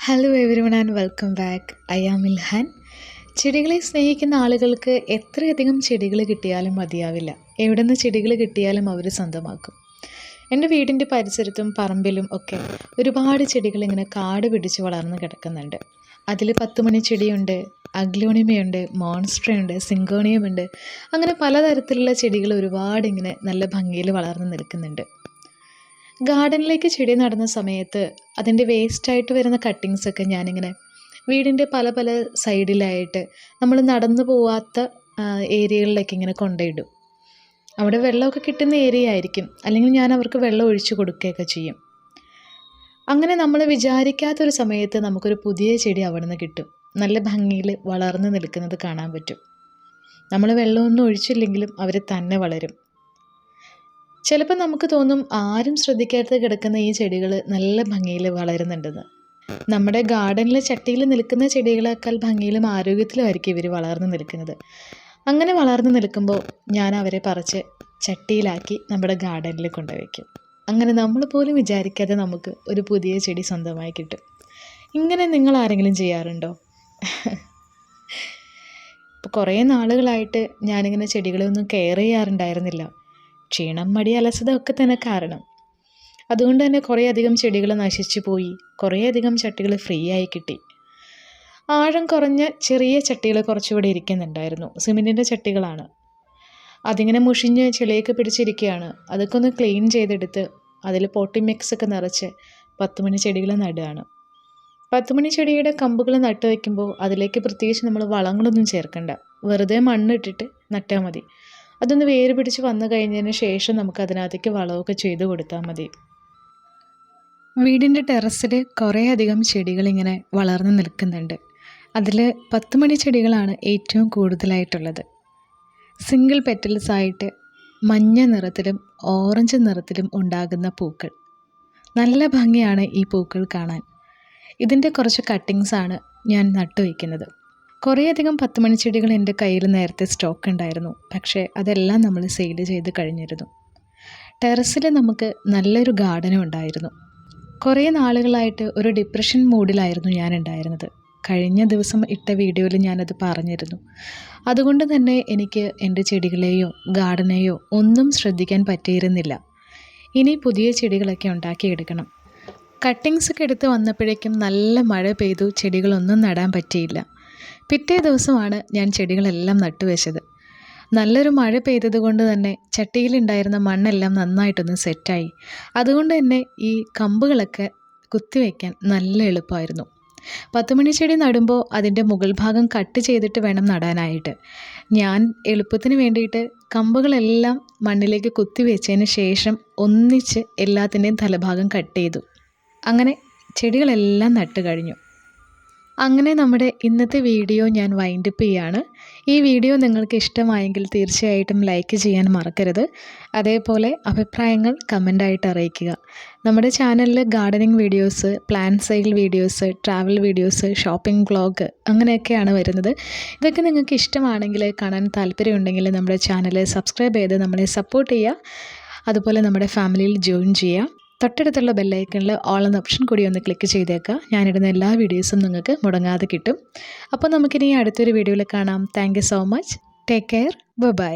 Hello everyone and welcome back. Iamilhan. ചെടികളെ സ്നേഹിക്കുന്ന ആളുകൾക്ക് എത്രയധികം ചെടികൾ കിട്ടിയാലും മതിയാവില്ല. എവിടെ നിന്ന് ചെടികൾ കിട്ടിയാലും അവർ സ്വന്തമാക്കും. എൻ്റെ വീടിൻ്റെ പരിസരത്തും പറമ്പിലും ഒക്കെ ഒരുപാട് ചെടികൾ ഇങ്ങനെ കാട് പിടിച്ച് വളർന്ന് കിടക്കുന്നുണ്ട്. അതിൽ 10 മണി ചെടിയുണ്ട്, അഗ്ലോണിമയുണ്ട്, മോൺസ്ട്രയുണ്ട്, സിങ്കോണിയമുണ്ട്. അങ്ങനെ പലതരത്തിലുള്ള ചെടികൾ ഒരുപാട് ഇങ്ങനെ നല്ല ഭംഗിയിൽ വളർന്ന് നിൽക്കുന്നുണ്ട്. ഗാർഡനിലേക്ക് ചെടി നടുന്ന സമയത്ത് അതിൻ്റെ വേസ്റ്റായിട്ട് വരുന്ന കട്ടിങ്സൊക്കെ ഞാനിങ്ങനെ വീടിൻ്റെ പല പല സൈഡിലായിട്ട് നമ്മൾ നടന്നു പോവാത്ത ഏരിയകളിലേക്ക് ഇങ്ങനെ കൊണ്ടുപോയിടും. അവിടെ വെള്ളമൊക്കെ കിട്ടുന്ന ഏരിയ ആയിരിക്കും, അല്ലെങ്കിൽ ഞാൻ അവർക്ക് വെള്ളം ഒഴിച്ചു കൊടുക്കുകയൊക്കെ ചെയ്യും. അങ്ങനെ നമ്മൾ വിചാരിക്കാത്തൊരു സമയത്ത് നമുക്കൊരു പുതിയ ചെടി അവിടെ നിന്ന് കിട്ടും. നല്ല ഭംഗിയിൽ വളർന്നു നിൽക്കുന്നത് കാണാൻ പറ്റും. നമ്മൾ വെള്ളമൊന്നും ഒഴിച്ചില്ലെങ്കിലും അവർ തന്നെ വളരും. ചിലപ്പോൾ നമുക്ക് തോന്നും ആരും ശ്രദ്ധിക്കാതെ കിടക്കുന്ന ഈ ചെടികൾ നല്ല ഭംഗിയിൽ വളരുന്നുണ്ടെന്ന്. നമ്മുടെ ഗാർഡനിലെ ചട്ടിയിൽ നിൽക്കുന്ന ചെടികളേക്കാൾ ഭംഗിയിലും ആരോഗ്യത്തിലുമായിരിക്കും ഇവർ വളർന്നു നിൽക്കുന്നത്. അങ്ങനെ വളർന്നു നിൽക്കുമ്പോൾ ഞാൻ അവരെ പറിച്ച് ചട്ടിയിലാക്കി നമ്മുടെ ഗാർഡനിൽ കൊണ്ടുവയ്ക്കും. അങ്ങനെ നമ്മൾ പോലും വിചാരിക്കാതെ നമുക്ക് ഒരു പുതിയ ചെടി സ്വന്തമായി കിട്ടും. ഇങ്ങനെ നിങ്ങൾ ആരെങ്കിലും ചെയ്യാറുണ്ടോ? ഇപ്പോൾ കുറേ നാളുകളായിട്ട് ഞാനിങ്ങനെ ചെടികളൊന്നും കെയർ ചെയ്യാറുണ്ടായിരുന്നില്ല. ക്ഷീണം, മടി, അലസത ഒക്കെ തന്നെ കാരണം. അതുകൊണ്ട് തന്നെ കുറേയധികം ചെടികൾ നശിച്ചു പോയി. കുറേയധികം ചട്ടികൾ ഫ്രീ ആയി കിട്ടി. ആഴം കുറഞ്ഞ ചെറിയ ചട്ടികൾ കുറച്ചുകൂടി ഇരിക്കുന്നുണ്ടായിരുന്നു. സിമെൻറ്റിൻ്റെ ചട്ടികളാണ്. അതിങ്ങനെ മുഷിഞ്ഞ് ചെളിയൊക്കെ പിടിച്ചിരിക്കുകയാണ്. അതൊക്കെ ഒന്ന് ക്ലീൻ ചെയ്തെടുത്ത് അതിൽ പോട്ടി മിക്സ് ഒക്കെ നിറച്ച് 10 മണി ചെടികൾ നടുകയാണ്. 10 മണി ചെടിയുടെ കമ്പുകൾ നട്ടു വയ്ക്കുമ്പോൾ അതിലേക്ക് പ്രത്യേകിച്ച് നമ്മൾ വളങ്ങളൊന്നും ചേർക്കണ്ട. വെറുതെ മണ്ണിട്ടിട്ട് നട്ടാൽ മതി. അതൊന്ന് വേര് പിടിച്ച് വന്നു കഴിഞ്ഞതിന് ശേഷം നമുക്ക് അതിനകത്തേക്ക് വളമൊക്കെ ചെയ്ത് കൊടുത്താൽ മതി. വീടിൻ്റെ ടെറസിൽ കുറേയധികം ചെടികളിങ്ങനെ വളർന്നു നിൽക്കുന്നുണ്ട്. അതിൽ 10 മണി ചെടികളാണ് ഏറ്റവും കൂടുതലായിട്ടുള്ളത്. സിംഗിൾ പെറ്റൽസ് ആയിട്ട് മഞ്ഞ നിറത്തിലും ഓറഞ്ച് നിറത്തിലും ഉണ്ടാകുന്ന പൂക്കൾ. നല്ല ഭംഗിയാണ് ഈ പൂക്കൾ കാണാൻ. ഇതിൻ്റെ കുറച്ച് കട്ടിങ്സാണ് ഞാൻ നട്ടുവയ്ക്കുന്നത്. കുറേയധികം 10 മണി ചെടികൾ എൻ്റെ കയ്യിൽ നേരത്തെ സ്റ്റോക്ക് ഉണ്ടായിരുന്നു. പക്ഷേ അതെല്ലാം നമ്മൾ സെയിൽ ചെയ്ത് കഴിഞ്ഞിരുന്നു. ടെറസിൽ നമുക്ക് നല്ലൊരു ഗാർഡനും ഉണ്ടായിരുന്നു. കുറേ നാളുകളായിട്ട് ഒരു ഡിപ്രഷൻ മൂഡിലായിരുന്നു ഞാൻ ഉണ്ടായിരുന്നത്. കഴിഞ്ഞ ദിവസം ഇട്ട വീഡിയോയിൽ ഞാനത് പറഞ്ഞിരുന്നു. അതുകൊണ്ട് തന്നെ എനിക്ക് എൻ്റെ ചെടികളെയോ ഗാർഡനെയോ ഒന്നും ശ്രദ്ധിക്കാൻ പറ്റിയിരുന്നില്ല. ഇനി പുതിയ ചെടികളൊക്കെ ഉണ്ടാക്കിയെടുക്കണം. കട്ടിങ്സൊക്കെ എടുത്ത് വന്നപ്പോഴേക്കും നല്ല മഴ പെയ്തു. ചെടികളൊന്നും നടാൻ പറ്റിയില്ല. പിറ്റേ ദിവസമാണ് ഞാൻ ചെടികളെല്ലാം നട്ടുവെച്ചത്. നല്ലൊരു മഴ പെയ്തത് കൊണ്ട് തന്നെ ചട്ടിയിലുണ്ടായിരുന്ന മണ്ണെല്ലാം നന്നായിട്ടൊന്ന് സെറ്റായി. അതുകൊണ്ട് തന്നെ ഈ കമ്പുകളൊക്കെ കുത്തിവെക്കാൻ നല്ല എളുപ്പമായിരുന്നു. 10 മണി ചെടി നടുമ്പോൾ അതിൻ്റെ മുകൾ ഭാഗം കട്ട് ചെയ്തിട്ട് വേണം നടാനായിട്ട്. ഞാൻ എളുപ്പത്തിന് വേണ്ടിയിട്ട് കമ്പുകളെല്ലാം മണ്ണിലേക്ക് കുത്തിവെച്ചതിന് ശേഷം ഒന്നിച്ച് എല്ലാത്തിൻ്റെയും തലഭാഗം കട്ട് ചെയ്തു. അങ്ങനെ ചെടികളെല്ലാം നട്ട് കഴിഞ്ഞു. അങ്ങനെ നമ്മുടെ ഇന്നത്തെ വീഡിയോ ഞാൻ വൈൻഡപ്പ് ചെയ്യാണ്. ഈ വീഡിയോ നിങ്ങൾക്ക് ഇഷ്ടമായെങ്കിൽ തീർച്ചയായിട്ടും ലൈക്ക് ചെയ്യാൻ മറക്കരുത്. അതേപോലെ അഭിപ്രായങ്ങൾ കമൻ്റായിട്ട് അറിയിക്കുക. നമ്മുടെ ചാനലിൽ gardening videos, plan sale videos, travel videos, shopping vlog അങ്ങനെയൊക്കെയാണ് വരുന്നത്. ഇതൊക്കെ നിങ്ങൾക്ക് ഇഷ്ടമാണെങ്കിൽ, കാണാൻ താല്പര്യമുണ്ടെങ്കിൽ നമ്മുടെ ചാനൽ സബ്സ്ക്രൈബ് ചെയ്ത് നമ്മളെ സപ്പോർട്ട് ചെയ്യുക. അതുപോലെ നമ്മുടെ ഫാമിലിയിൽ ജോയിൻ ചെയ്യുക. തൊട്ടടുത്തുള്ള ബെല്ലൈക്കണിൽ ഓൾ എന്ന ഓപ്ഷൻ കൂടി ഒന്ന് ക്ലിക്ക് ചെയ്തേക്കുക. ഞാനിടുന്ന എല്ലാ വീഡിയോസും നിങ്ങൾക്ക് മുടങ്ങാതെ കിട്ടും. അപ്പോൾ നമുക്കിനി അടുത്തൊരു വീഡിയോയിൽ കാണാം. Thank you so much. Take care. By.